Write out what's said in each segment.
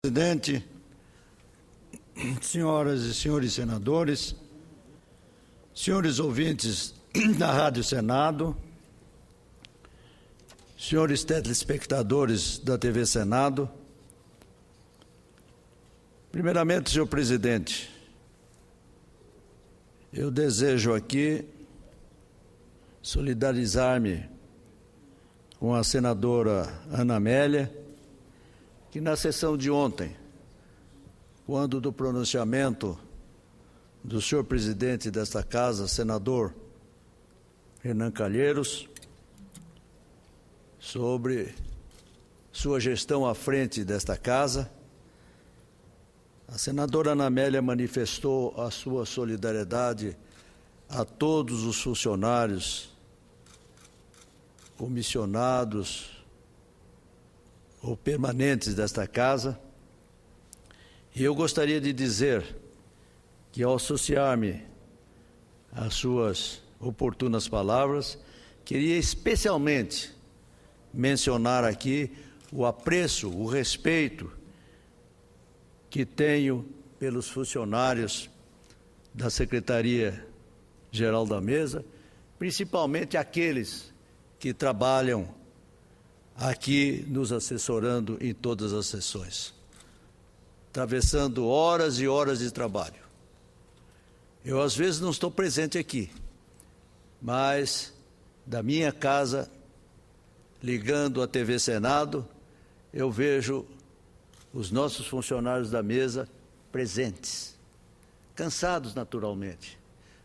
Presidente, senhoras e senhores senadores, senhores ouvintes da Rádio Senado, senhores telespectadores da TV Senado, primeiramente, senhor presidente, eu desejo aqui solidarizar-me com a senadora Ana Amélia, que na sessão de ontem, quando do pronunciamento do senhor presidente desta casa, senador Renan Calheiros, sobre sua gestão à frente desta casa, a senadora Ana Amélia manifestou a sua solidariedade a todos os funcionários, comissionados ou permanentes desta casa, e eu gostaria de dizer que, ao associar-me às suas oportunas palavras, queria especialmente mencionar aqui o apreço, o respeito que tenho pelos funcionários da Secretaria-Geral da Mesa, principalmente aqueles que trabalham aqui nos assessorando em todas as sessões, atravessando horas e horas de trabalho. Eu, às vezes, não estou presente aqui, mas da minha casa, ligando a TV Senado, eu vejo os nossos funcionários da mesa presentes, cansados naturalmente,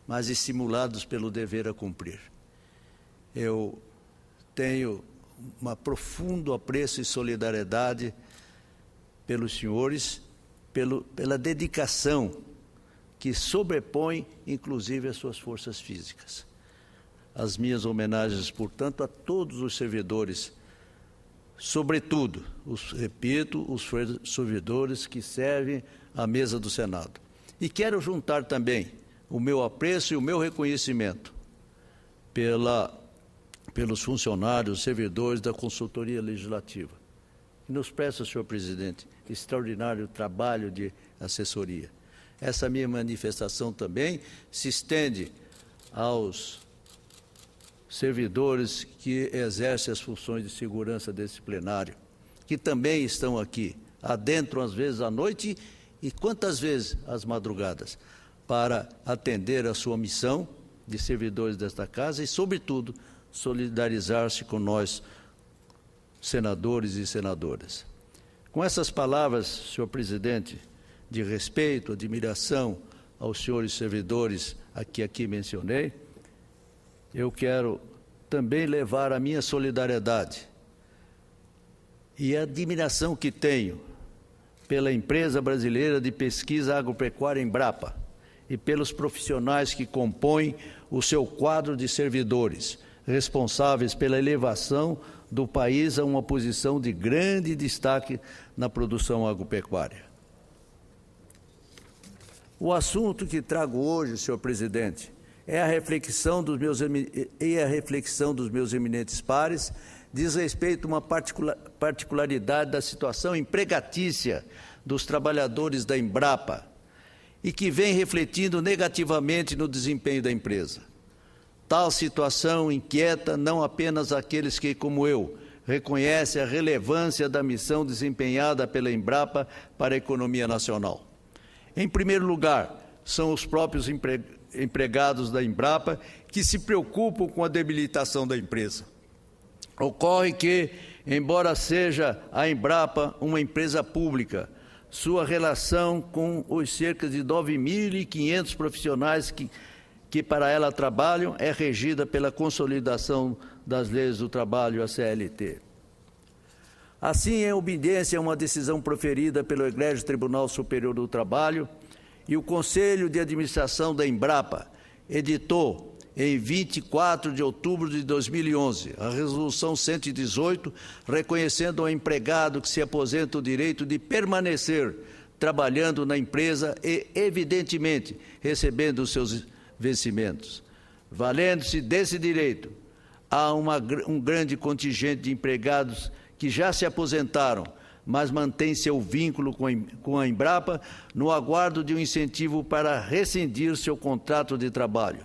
mas estimulados pelo dever a cumprir. Eu tenho um profundo apreço e solidariedade pelos senhores, pela dedicação que sobrepõe, inclusive, as suas forças físicas. As minhas homenagens, portanto, a todos os servidores, sobretudo, os servidores que servem à mesa do Senado. E quero juntar também o meu apreço e o meu reconhecimento pelos funcionários, servidores da Consultoria Legislativa, que nos presta, senhor presidente, extraordinário trabalho de assessoria. Essa minha manifestação também se estende aos servidores que exercem as funções de segurança desse plenário, que também estão aqui, adentro às vezes à noite e quantas vezes às madrugadas, para atender a sua missão de servidores desta casa e, sobretudo, solidarizar-se com nós, senadores e senadoras. Com essas palavras, senhor presidente, de respeito, admiração aos senhores servidores que aqui mencionei, eu quero também levar a minha solidariedade e a admiração que tenho pela Empresa Brasileira de Pesquisa Agropecuária, Embrapa, e pelos profissionais que compõem o seu quadro de servidores, responsáveis pela elevação do país a uma posição de grande destaque na produção agropecuária. O assunto que trago hoje, senhor presidente, é a reflexão dos meus eminentes pares, diz respeito a uma particularidade da situação empregatícia dos trabalhadores da Embrapa e que vem refletindo negativamente no desempenho da empresa. Tal situação inquieta não apenas aqueles que, como eu, reconhecem a relevância da missão desempenhada pela Embrapa para a economia nacional. Em primeiro lugar, são os próprios empregados da Embrapa que se preocupam com a debilitação da empresa. Ocorre que, embora seja a Embrapa uma empresa pública, sua relação com os cerca de 9.500 profissionais que para ela trabalham é regida pela consolidação das leis do trabalho, a CLT. Assim, em obediência a uma decisão proferida pelo Egrégio Tribunal Superior do Trabalho, e o Conselho de Administração da Embrapa editou, em 24 de outubro de 2011, a Resolução 118, reconhecendo ao empregado que se aposenta o direito de permanecer trabalhando na empresa e, evidentemente, recebendo os seus vencimentos. Valendo-se desse direito, há um grande contingente de empregados que já se aposentaram, mas mantém seu vínculo com a Embrapa no aguardo de um incentivo para rescindir seu contrato de trabalho.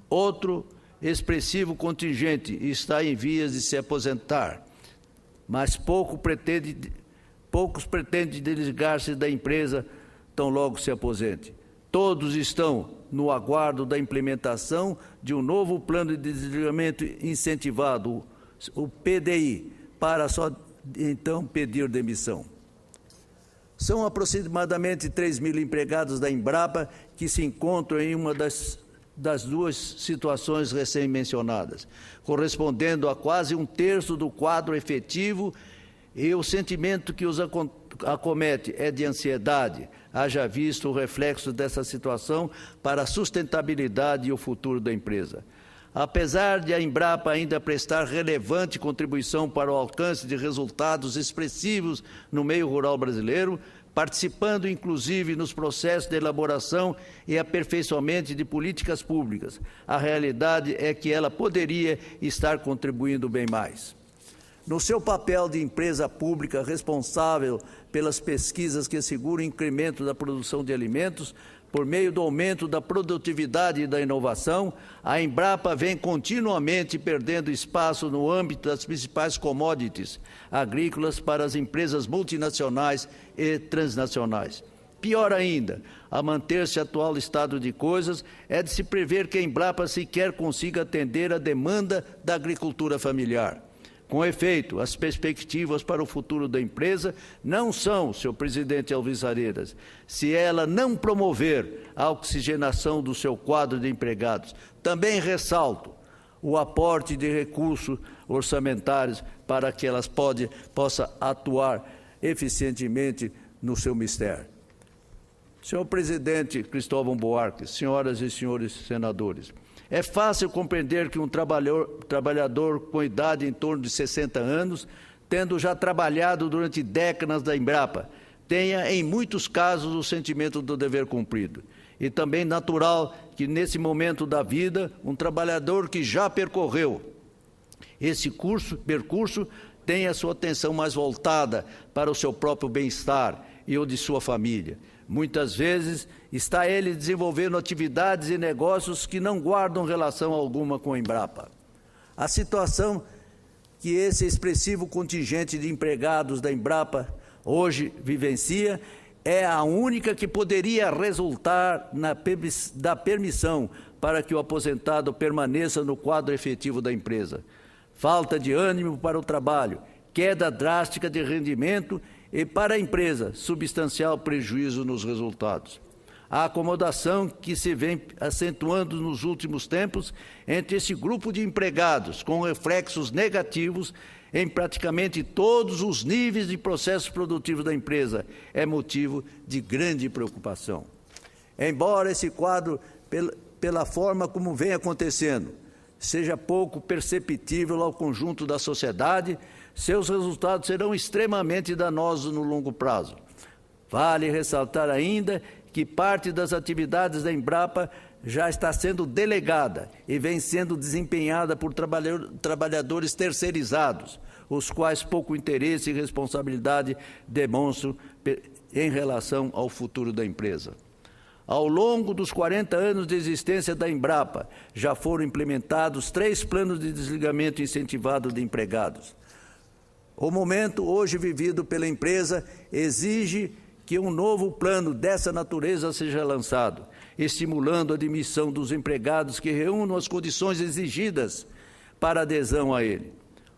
Outro expressivo contingente está em vias de se aposentar, mas poucos pretendem desligar-se da empresa tão logo se aposente. Todos estão no aguardo da implementação de um novo plano de desligamento incentivado, o PDI, para só então pedir demissão. São aproximadamente 3.000 empregados da Embrapa que se encontram em uma das duas situações recém-mencionadas, correspondendo a quase 1/3 do quadro efetivo, e o sentimento que os acomete é de ansiedade, haja visto o reflexo dessa situação para a sustentabilidade e o futuro da empresa. Apesar de a Embrapa ainda prestar relevante contribuição para o alcance de resultados expressivos no meio rural brasileiro, participando inclusive nos processos de elaboração e aperfeiçoamento de políticas públicas, a realidade é que ela poderia estar contribuindo bem mais. No seu papel de empresa pública responsável pelas pesquisas que asseguram o incremento da produção de alimentos, por meio do aumento da produtividade e da inovação, a Embrapa vem continuamente perdendo espaço no âmbito das principais commodities agrícolas para as empresas multinacionais e transnacionais. Pior ainda, a manter-se atual estado de coisas, é de se prever que a Embrapa sequer consiga atender a demanda da agricultura familiar. Com efeito, as perspectivas para o futuro da empresa não são, senhor presidente Alves Arenas, se ela não promover a oxigenação do seu quadro de empregados. Também ressalto o aporte de recursos orçamentários para que elas possam atuar eficientemente no seu mistério. Senhor presidente Cristóvão Buarque, senhoras e senhores senadores, é fácil compreender que um trabalhador com idade em torno de 60 anos, tendo já trabalhado durante décadas da Embrapa, tenha, em muitos casos, o sentimento do dever cumprido. E também natural que, nesse momento da vida, um trabalhador que já percorreu esse percurso tenha sua atenção mais voltada para o seu próprio bem-estar e o de sua família. Muitas vezes está ele desenvolvendo atividades e negócios que não guardam relação alguma com a Embrapa. A situação que esse expressivo contingente de empregados da Embrapa hoje vivencia é a única que poderia resultar da permissão para que o aposentado permaneça no quadro efetivo da empresa. Falta de ânimo para o trabalho, queda drástica de rendimento e, para a empresa, substancial prejuízo nos resultados. A acomodação que se vem acentuando nos últimos tempos entre esse grupo de empregados, com reflexos negativos em praticamente todos os níveis de processos produtivos da empresa, é motivo de grande preocupação. Embora esse quadro, pela forma como vem acontecendo, seja pouco perceptível ao conjunto da sociedade, seus resultados serão extremamente danosos no longo prazo. Vale ressaltar ainda que parte das atividades da Embrapa já está sendo delegada e vem sendo desempenhada por trabalhadores terceirizados, os quais pouco interesse e responsabilidade demonstram em relação ao futuro da empresa. Ao longo dos 40 anos de existência da Embrapa, já foram implementados 3 planos de desligamento incentivado de empregados. O momento hoje vivido pela empresa exige que um novo plano dessa natureza seja lançado, estimulando a admissão dos empregados que reúnam as condições exigidas para adesão a ele.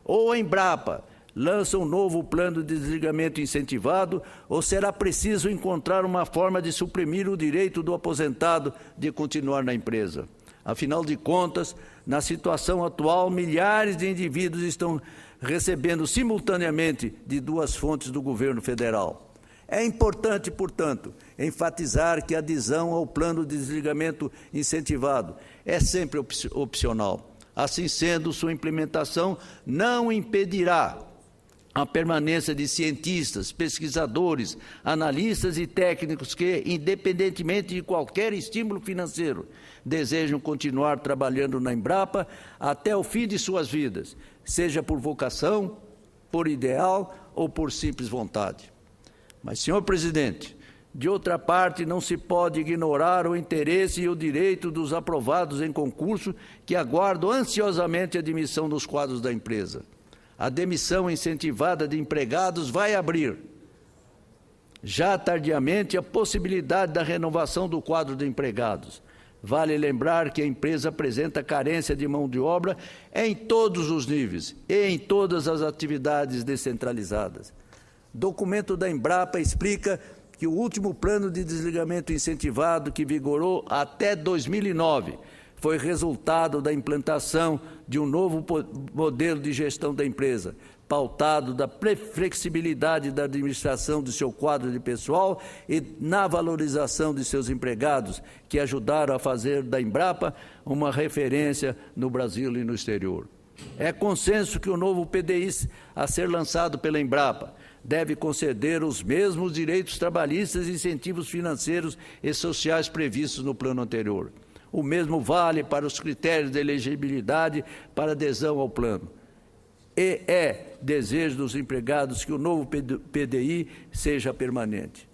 Ou a Embrapa lança um novo plano de desligamento incentivado, ou será preciso encontrar uma forma de suprimir o direito do aposentado de continuar na empresa. Afinal de contas, na situação atual, milhares de indivíduos estão recebendo simultaneamente de 2 fontes do governo federal. É importante, portanto, enfatizar que a adesão ao plano de desligamento incentivado é sempre opcional. Assim sendo, sua implementação não impedirá a permanência de cientistas, pesquisadores, analistas e técnicos que, independentemente de qualquer estímulo financeiro, desejam continuar trabalhando na Embrapa até o fim de suas vidas, seja por vocação, por ideal ou por simples vontade. Mas, senhor presidente, de outra parte, não se pode ignorar o interesse e o direito dos aprovados em concurso que aguardam ansiosamente a admissão nos quadros da empresa. A demissão incentivada de empregados vai abrir, já tardiamente, a possibilidade da renovação do quadro de empregados. Vale lembrar que a empresa apresenta carência de mão de obra em todos os níveis e em todas as atividades descentralizadas. Documento da Embrapa explica que o último plano de desligamento incentivado, que vigorou até 2009, foi resultado da implantação de um novo modelo de gestão da empresa, pautado da flexibilidade da administração de seu quadro de pessoal e na valorização de seus empregados, que ajudaram a fazer da Embrapa uma referência no Brasil e no exterior. É consenso que o novo PDI a ser lançado pela Embrapa deve conceder os mesmos direitos trabalhistas e incentivos financeiros e sociais previstos no plano anterior. O mesmo vale para os critérios de elegibilidade para adesão ao plano. E é desejo dos empregados que o novo PDI seja permanente.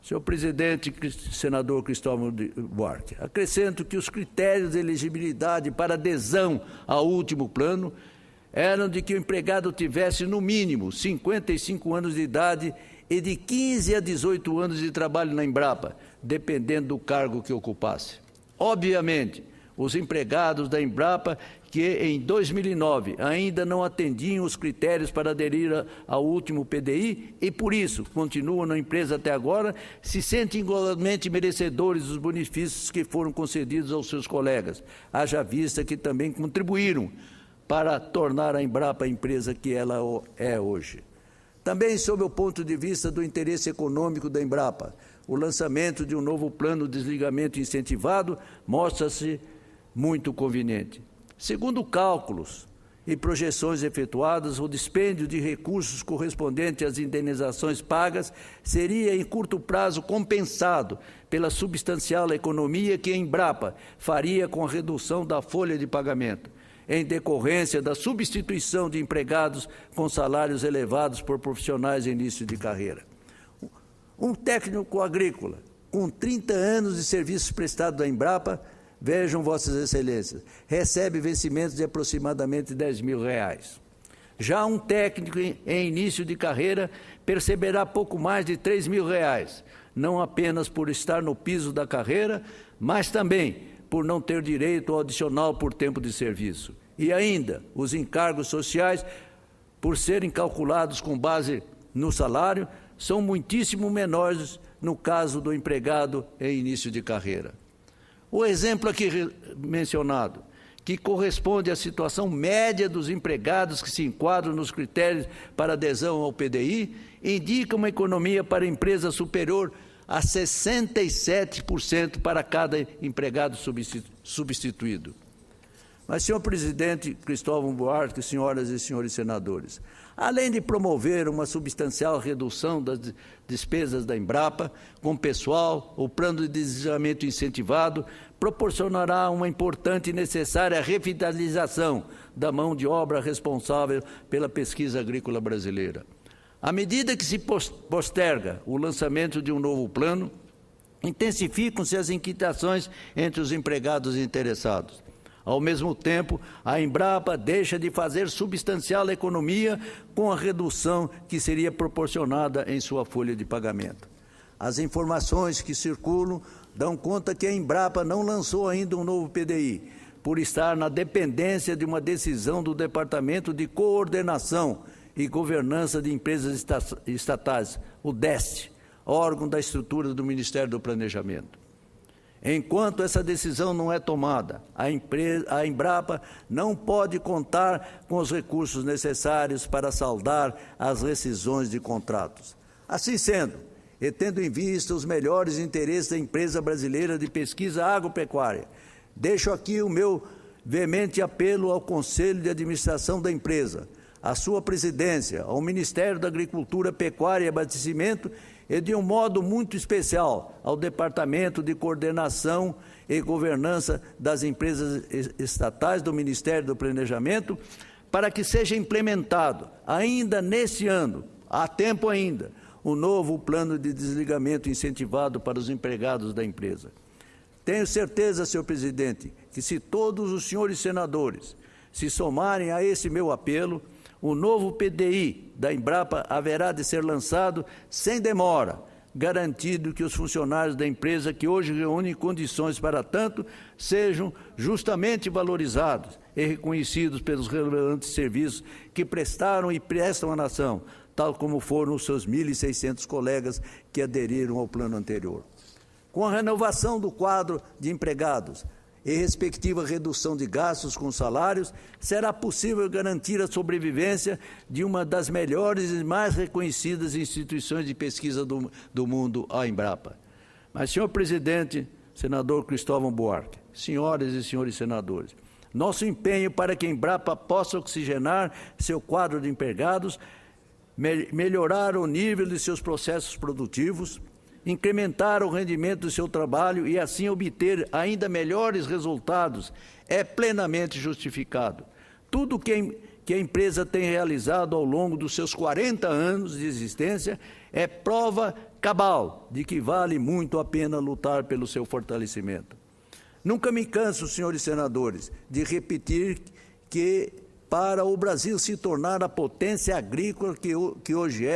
Senhor presidente, senador Cristóvão Buarque, acrescento que os critérios de elegibilidade para adesão ao último plano eram de que o empregado tivesse, no mínimo, 55 anos de idade e de 15 a 18 anos de trabalho na Embrapa, dependendo do cargo que ocupasse. Obviamente, os empregados da Embrapa que, em 2009, ainda não atendiam os critérios para aderir ao último PDI e, por isso, continuam na empresa até agora, se sentem igualmente merecedores dos benefícios que foram concedidos aos seus colegas, haja vista que também contribuíram para tornar a Embrapa a empresa que ela é hoje. Também, sob o ponto de vista do interesse econômico da Embrapa, o lançamento de um novo plano de desligamento incentivado mostra-se muito conveniente. Segundo cálculos e projeções efetuadas, o dispêndio de recursos correspondente às indenizações pagas seria, em curto prazo, compensado pela substancial economia que a Embrapa faria com a redução da folha de pagamento, em decorrência da substituição de empregados com salários elevados por profissionais em início de carreira. Um técnico agrícola com 30 anos de serviços prestados à Embrapa, vejam vossas excelências, recebe vencimentos de aproximadamente R$10.000. Já um técnico em início de carreira perceberá pouco mais de R$3.000, não apenas por estar no piso da carreira, mas também por não ter direito ao adicional por tempo de serviço. E ainda, os encargos sociais, por serem calculados com base no salário, são muitíssimo menores no caso do empregado em início de carreira. O exemplo aqui mencionado, que corresponde à situação média dos empregados que se enquadram nos critérios para adesão ao PDI, indica uma economia para a empresa superior a 67% para cada empregado substituído. Mas, senhor presidente Cristóvão Buarque, senhoras e senhores senadores, além de promover uma substancial redução das despesas da Embrapa, com pessoal, o plano de desligamento incentivado proporcionará uma importante e necessária revitalização da mão de obra responsável pela pesquisa agrícola brasileira. À medida que se posterga o lançamento de um novo plano, intensificam-se as inquietações entre os empregados interessados. Ao mesmo tempo, a Embrapa deixa de fazer substancial economia com a redução que seria proporcionada em sua folha de pagamento. As informações que circulam dão conta que a Embrapa não lançou ainda um novo PDI, por estar na dependência de uma decisão do Departamento de Coordenação e Governança de Empresas Estatais, o DEST, órgão da estrutura do Ministério do Planejamento. Enquanto essa decisão não é tomada, a Embrapa não pode contar com os recursos necessários para saldar as rescisões de contratos. Assim sendo, e tendo em vista os melhores interesses da empresa brasileira de pesquisa agropecuária, deixo aqui o meu veemente apelo ao Conselho de Administração da empresa, à sua presidência, ao Ministério da Agricultura, Pecuária e Abastecimento e, de um modo muito especial, ao Departamento de Coordenação e Governança das Empresas Estatais do Ministério do Planejamento, para que seja implementado, ainda neste ano, há tempo ainda, o novo plano de desligamento incentivado para os empregados da empresa. Tenho certeza, senhor presidente, que se todos os senhores senadores se somarem a esse meu apelo, o novo PDI da Embrapa haverá de ser lançado sem demora, garantindo que os funcionários da empresa que hoje reúnem condições para tanto sejam justamente valorizados e reconhecidos pelos relevantes serviços que prestaram e prestam à nação, tal como foram os seus 1.600 colegas que aderiram ao plano anterior. Com a renovação do quadro de empregados e respectiva redução de gastos com salários, será possível garantir a sobrevivência de uma das melhores e mais reconhecidas instituições de pesquisa do mundo, a Embrapa. Mas, senhor presidente, senador Cristóvão Buarque, senhoras e senhores senadores, nosso empenho para que a Embrapa possa oxigenar seu quadro de empregados, melhorar o nível de seus processos produtivos, incrementar o rendimento do seu trabalho e assim obter ainda melhores resultados é plenamente justificado. Tudo que a empresa tem realizado ao longo dos seus 40 anos de existência é prova cabal de que vale muito a pena lutar pelo seu fortalecimento. Nunca me canso, senhores senadores, de repetir que para o Brasil se tornar a potência agrícola que hoje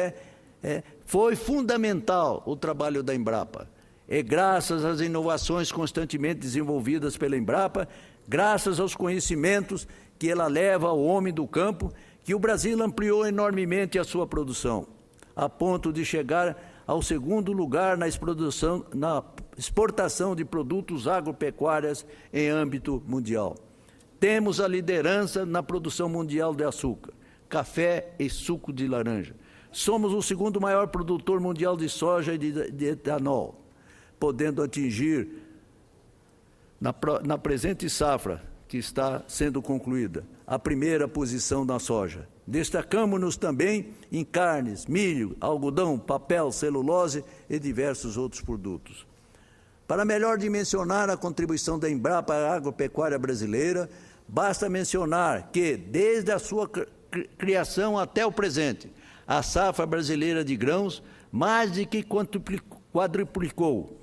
foi fundamental o trabalho da Embrapa. É graças às inovações constantemente desenvolvidas pela Embrapa, graças aos conhecimentos que ela leva ao homem do campo, que o Brasil ampliou enormemente a sua produção, a ponto de chegar ao segundo lugar na exportação de produtos agropecuários em âmbito mundial. Temos a liderança na produção mundial de açúcar, café e suco de laranja. Somos o segundo maior produtor mundial de soja e de etanol, podendo atingir, na presente safra, que está sendo concluída, a primeira posição na soja. Destacamos-nos também em carnes, milho, algodão, papel, celulose e diversos outros produtos. Para melhor dimensionar a contribuição da Embrapa à agropecuária brasileira, basta mencionar que, desde a sua criação até o presente, a safra brasileira de grãos mais de que quadruplicou,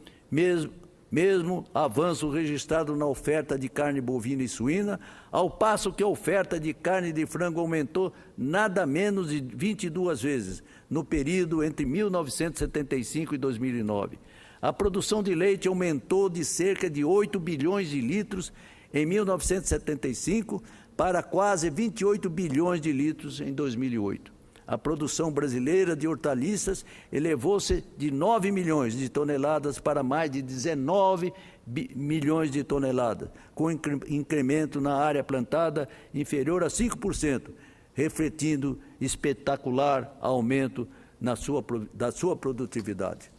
mesmo avanço registrado na oferta de carne bovina e suína, ao passo que a oferta de carne de frango aumentou nada menos de 22 vezes, no período entre 1975 e 2009. A produção de leite aumentou de cerca de 8 bilhões de litros em 1975 para quase 28 bilhões de litros em 2008. A produção brasileira de hortaliças elevou-se de 9 milhões de toneladas para mais de 19 milhões de toneladas, com incremento na área plantada inferior a 5%, refletindo espetacular aumento da sua produtividade.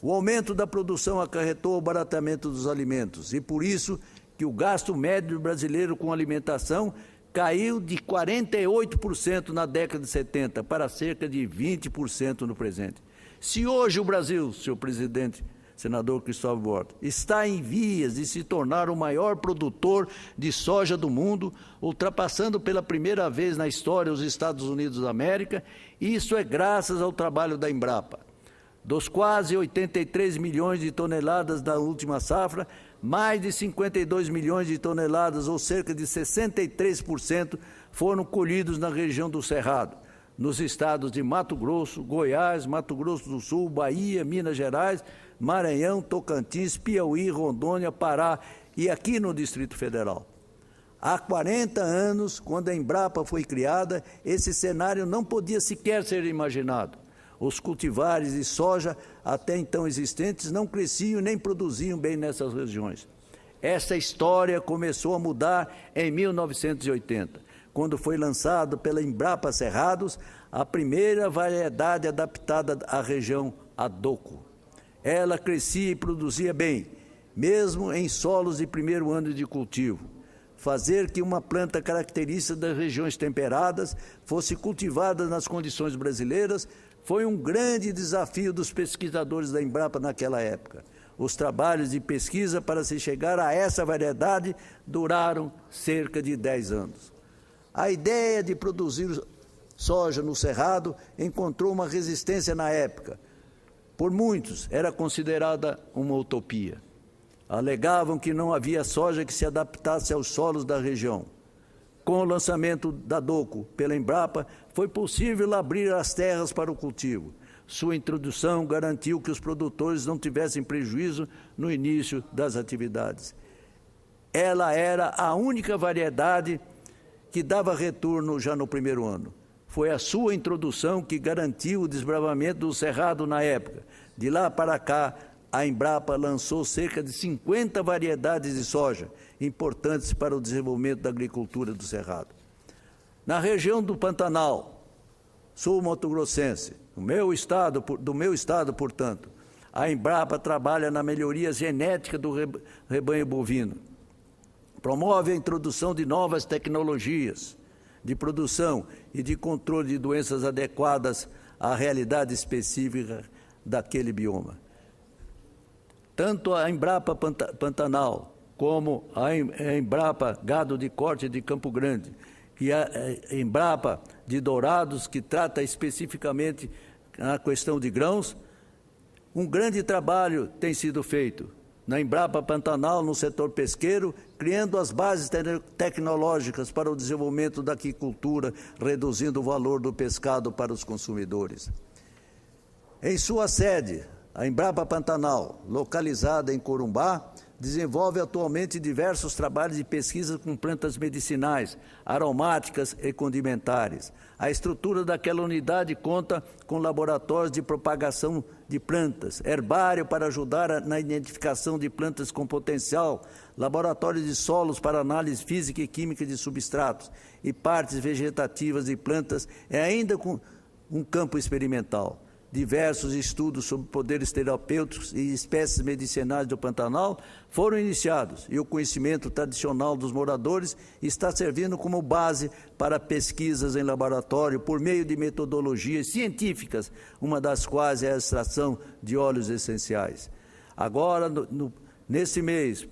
O aumento da produção acarretou o baratamento dos alimentos e, por isso, que o gasto médio brasileiro com alimentação caiu de 48% na década de 70 para cerca de 20% no presente. Se hoje o Brasil, senhor presidente, senador Cristóvão Buarque, está em vias de se tornar o maior produtor de soja do mundo, ultrapassando pela primeira vez na história os Estados Unidos da América, isso é graças ao trabalho da Embrapa. Dos quase 83 milhões de toneladas da última safra, mais de 52 milhões de toneladas, ou cerca de 63%, foram colhidos na região do Cerrado, nos estados de Mato Grosso, Goiás, Mato Grosso do Sul, Bahia, Minas Gerais, Maranhão, Tocantins, Piauí, Rondônia, Pará e aqui no Distrito Federal. Há 40 anos, quando a Embrapa foi criada, esse cenário não podia sequer ser imaginado. Os cultivares de soja até então existentes não cresciam nem produziam bem nessas regiões. Essa história começou a mudar em 1980, quando foi lançado pela Embrapa Cerrados a primeira variedade adaptada à região Adoco. Ela crescia e produzia bem, mesmo em solos de primeiro ano de cultivo. Fazer que uma planta característica das regiões temperadas fosse cultivada nas condições brasileiras foi um grande desafio dos pesquisadores da Embrapa naquela época. Os trabalhos de pesquisa para se chegar a essa variedade duraram cerca de 10 anos. A ideia de produzir soja no Cerrado encontrou uma resistência na época. Por muitos, era considerada uma utopia. Alegavam que não havia soja que se adaptasse aos solos da região. Com o lançamento da DOCO pela Embrapa, foi possível abrir as terras para o cultivo. Sua introdução garantiu que os produtores não tivessem prejuízo no início das atividades. Ela era a única variedade que dava retorno já no primeiro ano. Foi a sua introdução que garantiu o desbravamento do Cerrado na época. De lá para cá, a Embrapa lançou cerca de 50 variedades de soja, importantes para o desenvolvimento da agricultura do Cerrado. Na região do Pantanal, sul-mato-grossense, do meu estado, portanto, a Embrapa trabalha na melhoria genética do rebanho bovino. Promove a introdução de novas tecnologias de produção e de controle de doenças adequadas à realidade específica daquele bioma. Tanto a Embrapa Pantanal como a Embrapa Gado de Corte de Campo Grande e a Embrapa de Dourados, que trata especificamente a questão de grãos, um grande trabalho tem sido feito na Embrapa Pantanal, no setor pesqueiro, criando as bases tecnológicas para o desenvolvimento da aquicultura, reduzindo o valor do pescado para os consumidores. Em sua sede, a Embrapa Pantanal, localizada em Corumbá, desenvolve atualmente diversos trabalhos de pesquisa com plantas medicinais, aromáticas e condimentares. A estrutura daquela unidade conta com laboratórios de propagação de plantas, herbário para ajudar na identificação de plantas com potencial, laboratório de solos para análise física e química de substratos e partes vegetativas de plantas, e ainda com um campo experimental. Diversos estudos sobre poderes terapêuticos e espécies medicinais do Pantanal foram iniciados e o conhecimento tradicional dos moradores está servindo como base para pesquisas em laboratório por meio de metodologias científicas, uma das quais é a extração de óleos essenciais. Agora, nesse mês,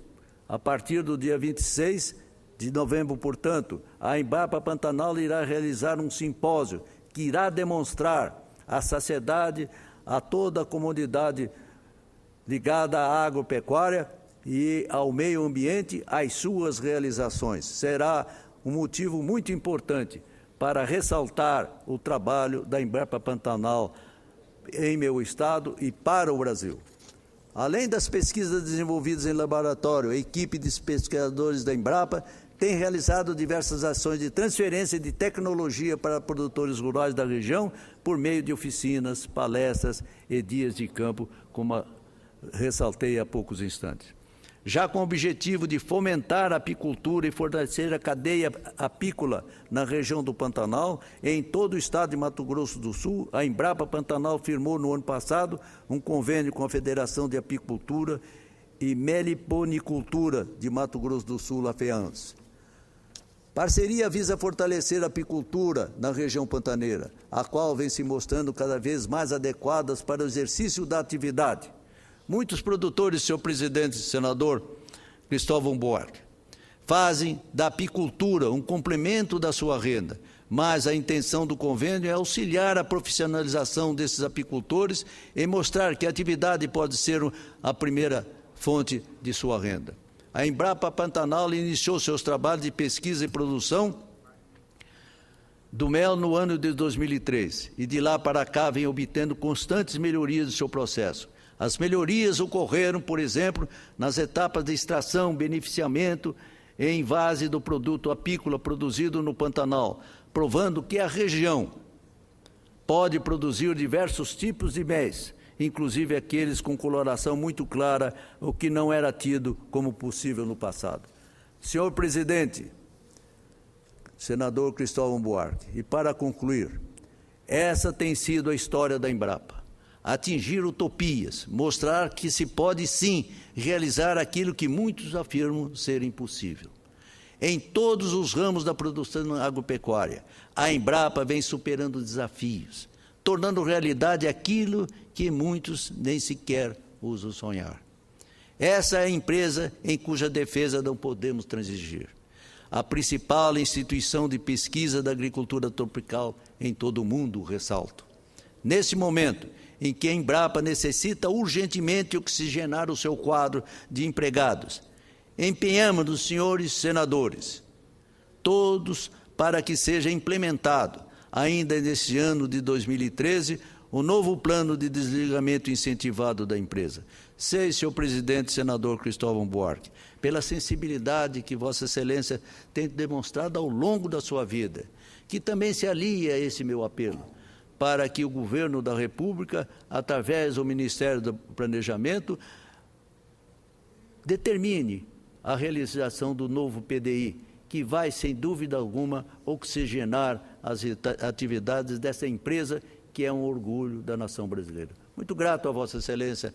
a partir do dia 26 de novembro, portanto, a Embrapa Pantanal irá realizar um simpósio que irá demonstrar à sociedade, a toda a comunidade ligada à agropecuária e ao meio ambiente, as suas realizações. Será um motivo muito importante para ressaltar o trabalho da Embrapa Pantanal em meu estado e para o Brasil. Além das pesquisas desenvolvidas em laboratório, a equipe de pesquisadores da Embrapa tem realizado diversas ações de transferência de tecnologia para produtores rurais da região por meio de oficinas, palestras e dias de campo, como ressaltei há poucos instantes. Já com o objetivo de fomentar a apicultura e fortalecer a cadeia apícola na região do Pantanal e em todo o estado de Mato Grosso do Sul, a Embrapa Pantanal firmou no ano passado um convênio com a Federação de Apicultura e Meliponicultura de Mato Grosso do Sul, a FEANS. Parceria visa fortalecer a apicultura na região pantaneira, a qual vem se mostrando cada vez mais adequadas para o exercício da atividade. Muitos produtores, senhor presidente e senador Cristóvão Buarque, fazem da apicultura um complemento da sua renda, mas a intenção do convênio é auxiliar a profissionalização desses apicultores e mostrar que a atividade pode ser a primeira fonte de sua renda. A Embrapa Pantanal iniciou seus trabalhos de pesquisa e produção do mel no ano de 2003 e de lá para cá vem obtendo constantes melhorias do seu processo. As melhorias ocorreram, por exemplo, nas etapas de extração, beneficiamento e envase do produto apícola produzido no Pantanal, provando que a região pode produzir diversos tipos de méis, inclusive aqueles com coloração muito clara, o que não era tido como possível no passado. Senhor presidente, senador Cristóvão Buarque, e para concluir, essa tem sido a história da Embrapa. Atingir utopias, mostrar que se pode sim realizar aquilo que muitos afirmam ser impossível. Em todos os ramos da produção agropecuária, a Embrapa vem superando desafios, tornando realidade aquilo que muitos nem sequer ousam sonhar. Essa é a empresa em cuja defesa não podemos transigir. a principal instituição de pesquisa da agricultura tropical em todo o mundo, ressalto. Nesse momento em que a Embrapa necessita urgentemente oxigenar o seu quadro de empregados, empenhamos-nos, senhores senadores, todos para que seja implementado, ainda neste ano de 2013, o novo plano de desligamento incentivado da empresa. Sei, senhor presidente, senador Cristóvão Buarque, pela sensibilidade que Vossa Excelência tem demonstrado ao longo da sua vida, que também se alia a esse meu apelo, para que o governo da República, através do Ministério do Planejamento, determine a realização do novo PDI, que vai, sem dúvida alguma, oxigenar as atividades dessa empresa, que é um orgulho da nação brasileira. Muito grato a Vossa Excelência